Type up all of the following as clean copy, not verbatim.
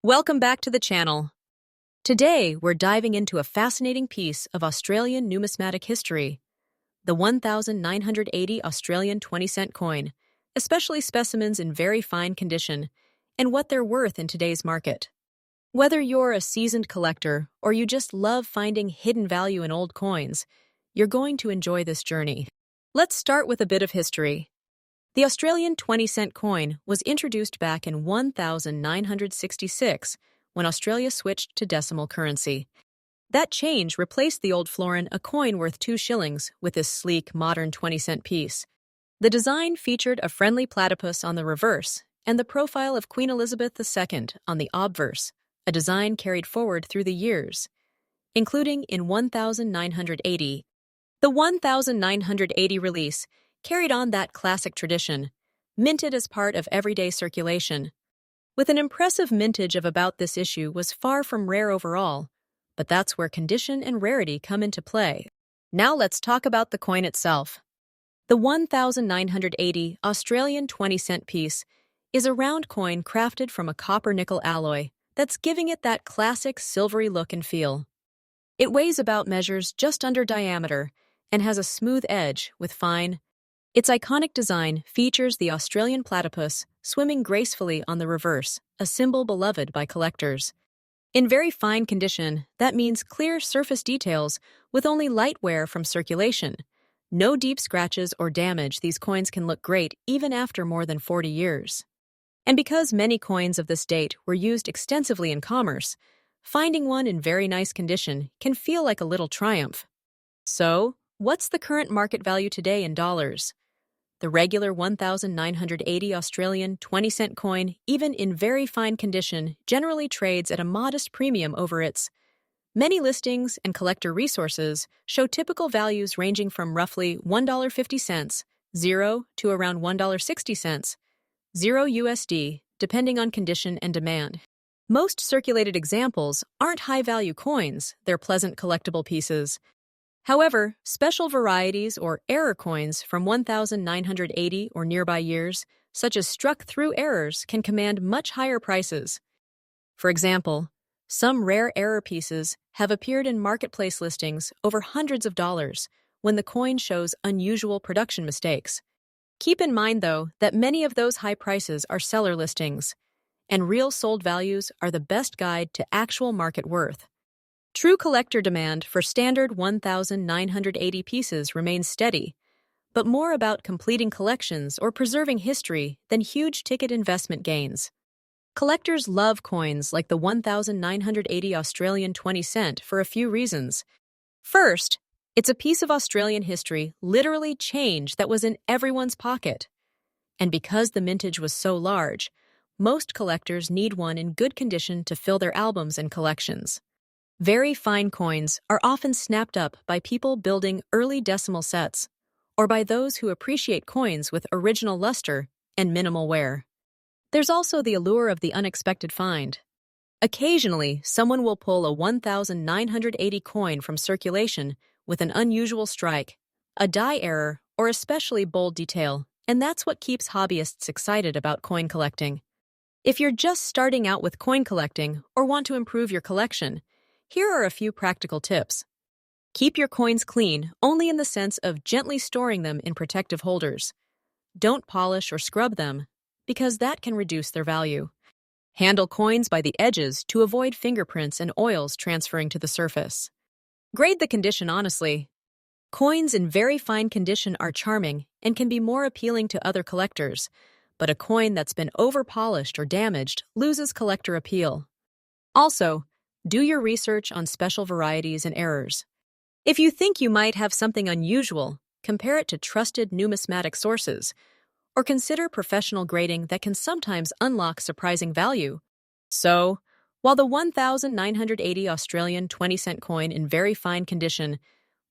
Welcome back to the channel. Today, we're diving into a fascinating piece of Australian numismatic history, the 1980 Australian 20-cent coin, especially specimens in very fine condition, and what they're worth in today's market. Whether you're a seasoned collector or you just love finding hidden value in old coins, you're going to enjoy this journey. Let's start with a bit of history. The Australian 20-cent coin was introduced back in 1966 when Australia switched to decimal currency. That change replaced the old florin, a coin worth 2 shillings, with this sleek, modern 20-cent piece. The design featured a friendly platypus on the reverse and the profile of Queen Elizabeth II on the obverse, a design carried forward through the years, including in 1980. The 1980 release carried on that classic tradition, minted as part of everyday circulation. With an impressive mintage of about this issue was far from rare overall, but that's where condition and rarity come into play. Now let's talk about the coin itself. The 1980 Australian 20-cent piece is a round coin crafted from a copper-nickel alloy that's giving it that classic silvery look and feel. It weighs about measures just under diameter and has a smooth edge with fine. Its iconic design features the Australian platypus swimming gracefully on the reverse, a symbol beloved by collectors. In very fine condition, that means clear surface details with only light wear from circulation. No deep scratches or damage, these coins can look great even after more than 40 years. And because many coins of this date were used extensively in commerce, finding one in very nice condition can feel like a little triumph. So, what's the current market value today in dollars? The regular 1980 Australian 20-cent coin, even in very fine condition, generally trades at a modest premium over its. Many listings and collector resources show typical values ranging from roughly $1.50, zero, to around $1.60, zero USD, depending on condition and demand. Most circulated examples aren't high-value coins, they're pleasant collectible pieces. However, special varieties or error coins from 1980 or nearby years, such as struck-through errors, can command much higher prices. For example, some rare error pieces have appeared in marketplace listings over hundreds of dollars when the coin shows unusual production mistakes. Keep in mind, though, that many of those high prices are seller listings, and real sold values are the best guide to actual market worth. True collector demand for standard 1980 pieces remains steady, but more about completing collections or preserving history than huge ticket investment gains. Collectors love coins like the 1980 Australian 20-cent for a few reasons. First, it's a piece of Australian history, literally change, that was in everyone's pocket. And because the mintage was so large, most collectors need one in good condition to fill their albums and collections. Very fine coins are often snapped up by people building early decimal sets, or by those who appreciate coins with original luster and minimal wear. There's also the allure of the unexpected find. Occasionally, someone will pull a 1980 coin from circulation with an unusual strike, a die error, or especially bold detail, and that's what keeps hobbyists excited about coin collecting. If you're just starting out with coin collecting or want to improve your collection, here are a few practical tips. Keep your coins clean, only in the sense of gently storing them in protective holders. Don't polish or scrub them, because that can reduce their value. Handle coins by the edges to avoid fingerprints and oils transferring to the surface. Grade the condition honestly. Coins in very fine condition are charming and can be more appealing to other collectors, but a coin that's been over-polished or damaged loses collector appeal. Also, do your research on special varieties and errors. If you think you might have something unusual, compare it to trusted numismatic sources, or consider professional grading that can sometimes unlock surprising value. So, while the 1980 Australian 20-cent coin in very fine condition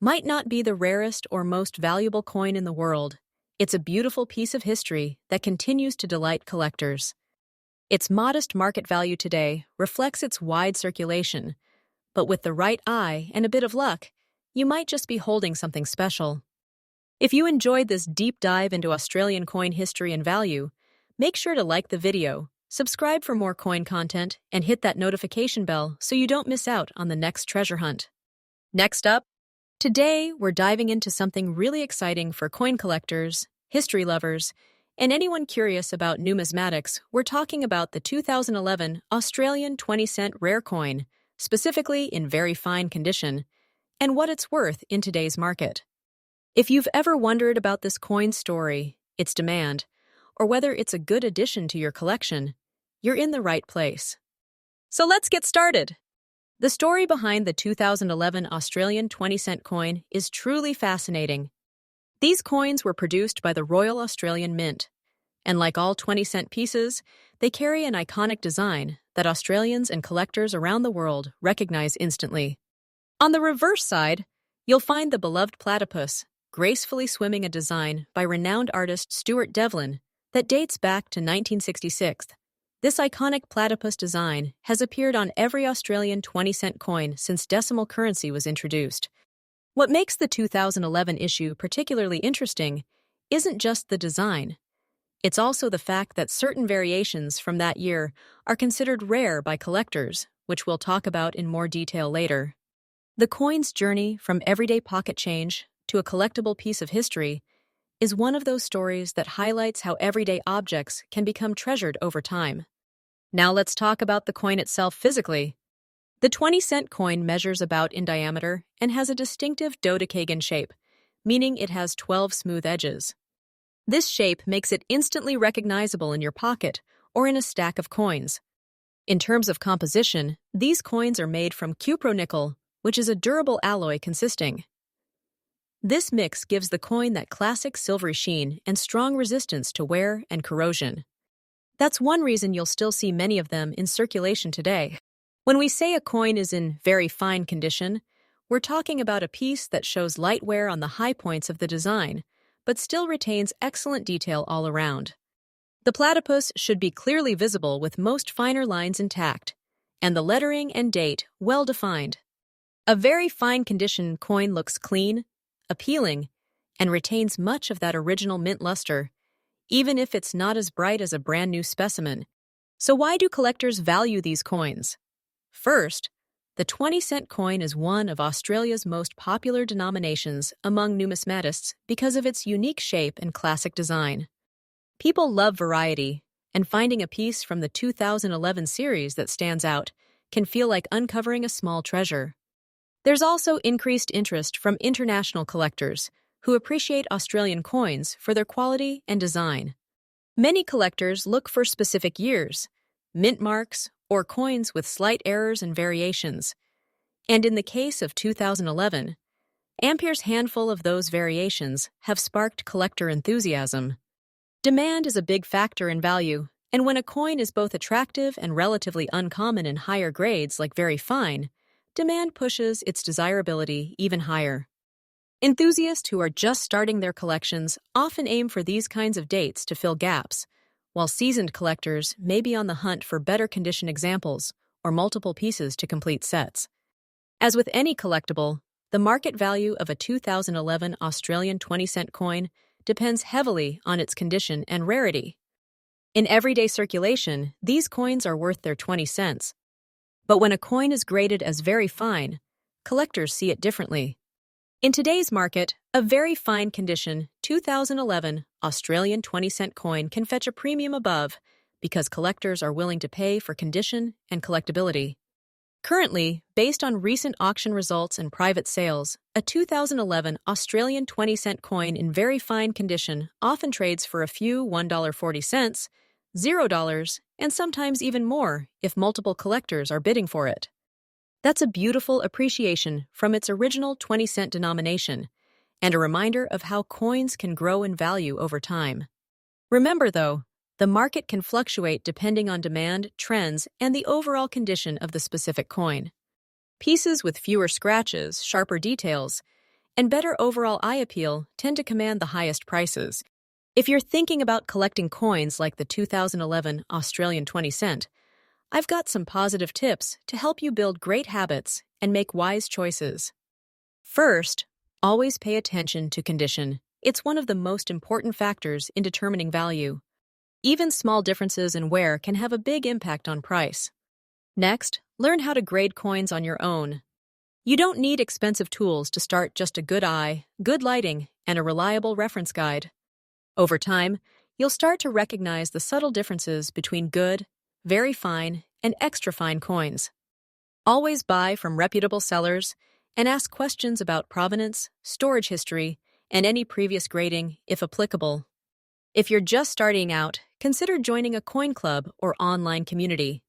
might not be the rarest or most valuable coin in the world, it's a beautiful piece of history that continues to delight collectors. Its modest market value today reflects its wide circulation, but with the right eye and a bit of luck, you might just be holding something special. If you enjoyed this deep dive into Australian coin history and value, make sure to like the video, Subscribe for more coin content and hit that notification bell so you don't miss out on the next treasure hunt. Next up, today we're diving into something really exciting for coin collectors, history lovers, and anyone curious about numismatics. We're talking about the 2011 Australian 20-cent rare coin, specifically in very fine condition, and what it's worth in today's market. If you've ever wondered about this coin's story, its demand, or whether it's a good addition to your collection, you're in the right place. So let's get started. The story behind the 2011 Australian 20-cent coin is truly fascinating. These coins were produced by the Royal Australian Mint, and like all 20-cent pieces, they carry an iconic design that Australians and collectors around the world recognize instantly. On the reverse side, you'll find the beloved platypus, gracefully swimming, a design by renowned artist Stuart Devlin that dates back to 1966. This iconic platypus design has appeared on every Australian 20-cent coin since decimal currency was introduced. What makes the 2011 issue particularly interesting isn't just the design. It's also the fact that certain variations from that year are considered rare by collectors, which we'll talk about in more detail later. The coin's journey from everyday pocket change to a collectible piece of history is one of those stories that highlights how everyday objects can become treasured over time. Now let's talk about the coin itself physically. The 20-cent coin measures about in diameter and has a distinctive dodecagon shape, meaning it has 12 smooth edges. This shape makes it instantly recognizable in your pocket or in a stack of coins. In terms of composition, these coins are made from cupronickel, which is a durable alloy consisting. This mix gives the coin that classic silvery sheen and strong resistance to wear and corrosion. That's one reason you'll still see many of them in circulation today. When we say a coin is in very fine condition, we're talking about a piece that shows light wear on the high points of the design, but still retains excellent detail all around. The platypus should be clearly visible with most finer lines intact, and the lettering and date well defined. A very fine condition coin looks clean, appealing, and retains much of that original mint luster, even if it's not as bright as a brand new specimen. So why do collectors value these coins? First, the 20-cent coin is one of Australia's most popular denominations among numismatists because of its unique shape and classic design. People love variety, and finding a piece from the 2011 series that stands out can feel like uncovering a small treasure. There's also increased interest from international collectors who appreciate Australian coins for their quality and design. Many collectors look for specific years, mint marks, or coins with slight errors and variations. And in the case of 2011, Ampere's handful of those variations have sparked collector enthusiasm. Demand is a big factor in value, and when a coin is both attractive and relatively uncommon in higher grades like very fine, demand pushes its desirability even higher. Enthusiasts who are just starting their collections often aim for these kinds of dates to fill gaps, while seasoned collectors may be on the hunt for better condition examples or multiple pieces to complete sets. As with any collectible, the market value of a 2011 Australian 20-cent coin depends heavily on its condition and rarity. In everyday circulation, these coins are worth their 20 cents. But when a coin is graded as very fine, collectors see it differently. In today's market, a very fine condition 2011 Australian 20-cent coin can fetch a premium above because collectors are willing to pay for condition and collectability. Currently, based on recent auction results and private sales, a 2011 Australian 20-cent coin in very fine condition often trades for a few $1.40, $0, and sometimes even more if multiple collectors are bidding for it. That's a beautiful appreciation from its original 20-cent denomination, and a reminder of how coins can grow in value over time. Remember, though, the market can fluctuate depending on demand, trends, and the overall condition of the specific coin. Pieces with fewer scratches, sharper details, and better overall eye appeal tend to command the highest prices. If you're thinking about collecting coins like the 2011 Australian 20 cent, I've got some positive tips to help you build great habits and make wise choices. First, always pay attention to condition. It's one of the most important factors in determining value. Even small differences in wear can have a big impact on price. Next, learn how to grade coins on your own. You don't need expensive tools to start, just a good eye, good lighting, and a reliable reference guide. Over time, you'll start to recognize the subtle differences between good, very fine, and extra fine coins. Always buy from reputable sellers and ask questions about provenance, storage history, and any previous grading, if applicable. If you're just starting out, consider joining a coin club or online community.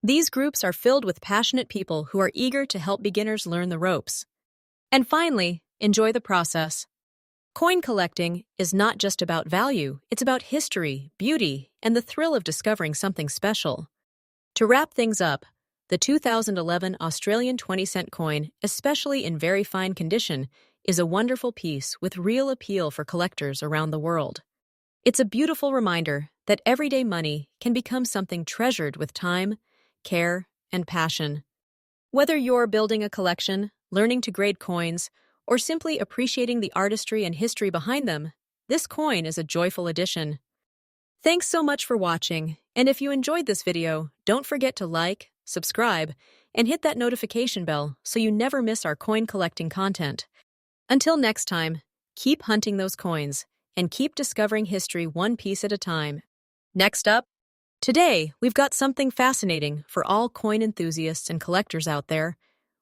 These groups are filled with passionate people who are eager to help beginners learn the ropes. And finally, enjoy the process. Coin collecting is not just about value, it's about history, beauty, and the thrill of discovering something special. To wrap things up, the 2011 Australian 20-cent coin, especially in very fine condition, is a wonderful piece with real appeal for collectors around the world. It's a beautiful reminder that everyday money can become something treasured with time, care, and passion. Whether you're building a collection, learning to grade coins, or simply appreciating the artistry and history behind them, this coin is a joyful addition. Thanks so much for watching, and if you enjoyed this video, don't forget to like, subscribe, and hit that notification bell so you never miss our coin collecting content. Until next time, keep hunting those coins and keep discovering history one piece at a time. Next up, today we've got something fascinating for all coin enthusiasts and collectors out there.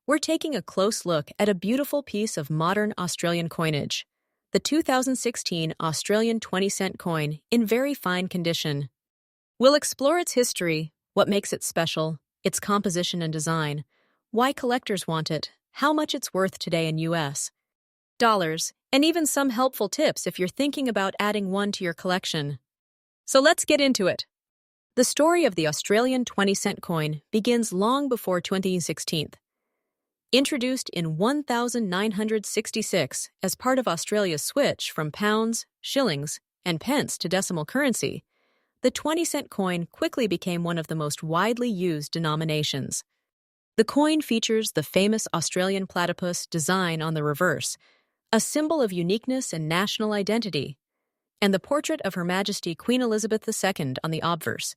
We're taking a close look at a beautiful piece of modern Australian coinage, the 2016 Australian 20-cent coin in very fine condition. We'll explore its history, what makes it special, its composition and design, why collectors want it, how much it's worth today in US dollars, and even some helpful tips if you're thinking about adding one to your collection. So let's get into it. The story of the Australian 20-cent coin begins long before 2016. Introduced in 1966 as part of Australia's switch from pounds, shillings, and pence to decimal currency, the 20-cent coin quickly became one of the most widely used denominations. The coin features the famous Australian platypus design on the reverse, a symbol of uniqueness and national identity, and the portrait of Her Majesty Queen Elizabeth II on the obverse.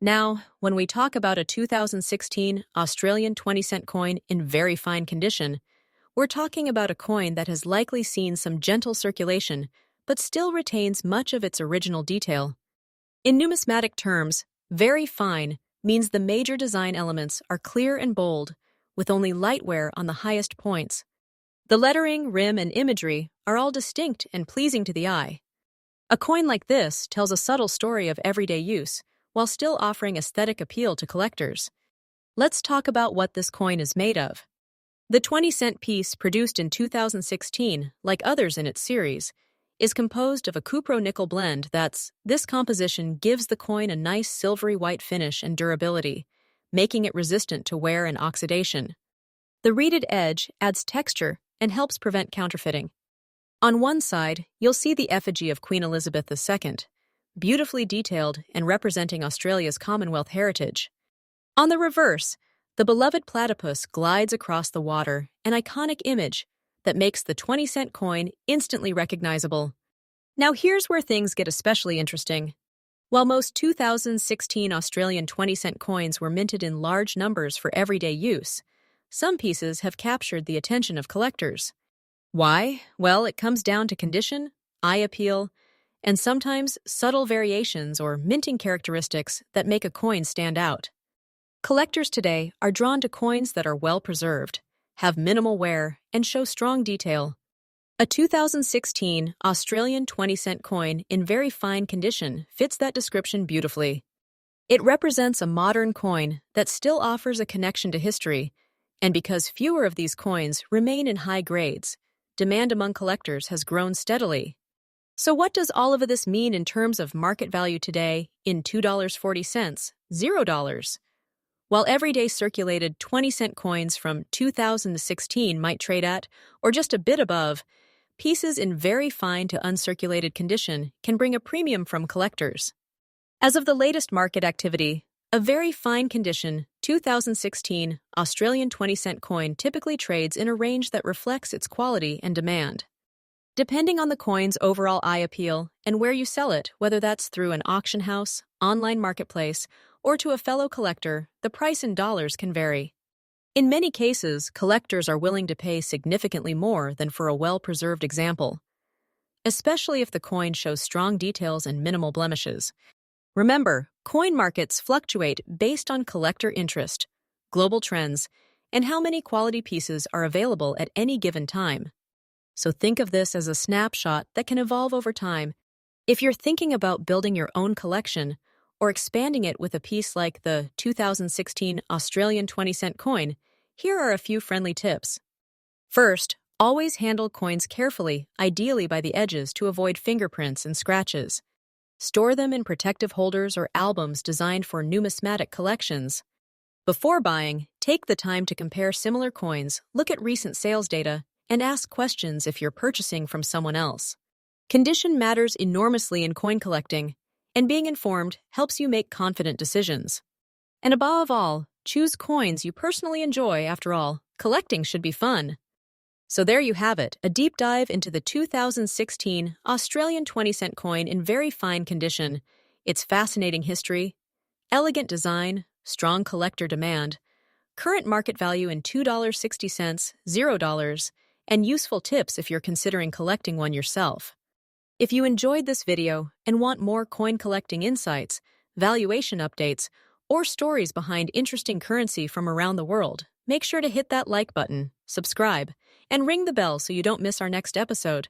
Now, when we talk about a 2016 Australian 20-cent coin in very fine condition, we're talking about a coin that has likely seen some gentle circulation, but still retains much of its original detail. In numismatic terms, very fine means the major design elements are clear and bold, with only light wear on the highest points. The lettering, rim, and imagery are all distinct and pleasing to the eye. A coin like this tells a subtle story of everyday use, while still offering aesthetic appeal to collectors. Let's talk about what this coin is made of. The 20-cent piece, produced in 2016, like others in its series, is composed of a cupro-nickel blend. This composition gives the coin a nice silvery white finish and durability, making it resistant to wear and oxidation. The reeded edge adds texture and helps prevent counterfeiting. On one side, you'll see the effigy of Queen Elizabeth II, beautifully detailed and representing Australia's Commonwealth heritage. On the reverse, the beloved platypus glides across the water, an iconic image that makes the 20-cent coin instantly recognizable. Now here's where things get especially interesting. While most 2016 Australian 20-cent coins were minted in large numbers for everyday use, some pieces have captured the attention of collectors. Why? Well, it comes down to condition, eye appeal, and sometimes subtle variations or minting characteristics that make a coin stand out. Collectors today are drawn to coins that are well preserved, have minimal wear, and show strong detail. A 2016 Australian 20-cent coin in very fine condition fits that description beautifully. It represents a modern coin that still offers a connection to history, and because fewer of these coins remain in high grades, demand among collectors has grown steadily. So what does all of this mean in terms of market value today in $2.40, $0? While everyday circulated 20-cent coins from 2016 might trade at, or just a bit above, pieces in very fine to uncirculated condition can bring a premium from collectors. As of the latest market activity, a very fine condition 2016 Australian 20-cent coin typically trades in a range that reflects its quality and demand. Depending on the coin's overall eye appeal and where you sell it, whether that's through an auction house, online marketplace, or to a fellow collector, the price in dollars can vary. In many cases, collectors are willing to pay significantly more than for a well-preserved example, especially if the coin shows strong details and minimal blemishes. Remember, coin markets fluctuate based on collector interest, global trends, and how many quality pieces are available at any given time. So think of this as a snapshot that can evolve over time. If you're thinking about building your own collection or expanding it with a piece like the 2016 Australian 20-cent coin, here are a few friendly tips. First, always handle coins carefully, ideally by the edges to avoid fingerprints and scratches. Store them in protective holders or albums designed for numismatic collections. Before buying, take the time to compare similar coins, look at recent sales data, and ask questions if you're purchasing from someone else. Condition matters enormously in coin collecting, and being informed helps you make confident decisions. And above all, choose coins you personally enjoy. After all, collecting should be fun. So there you have it, a deep dive into the 2016 Australian 20-cent coin in very fine condition, its fascinating history, elegant design, strong collector demand, current market value in $2.60, $0, and useful tips if you're considering collecting one yourself. If you enjoyed this video and want more coin collecting insights, valuation updates, or stories behind interesting currency from around the world, make sure to hit that like button, subscribe, and ring the bell so you don't miss our next episode.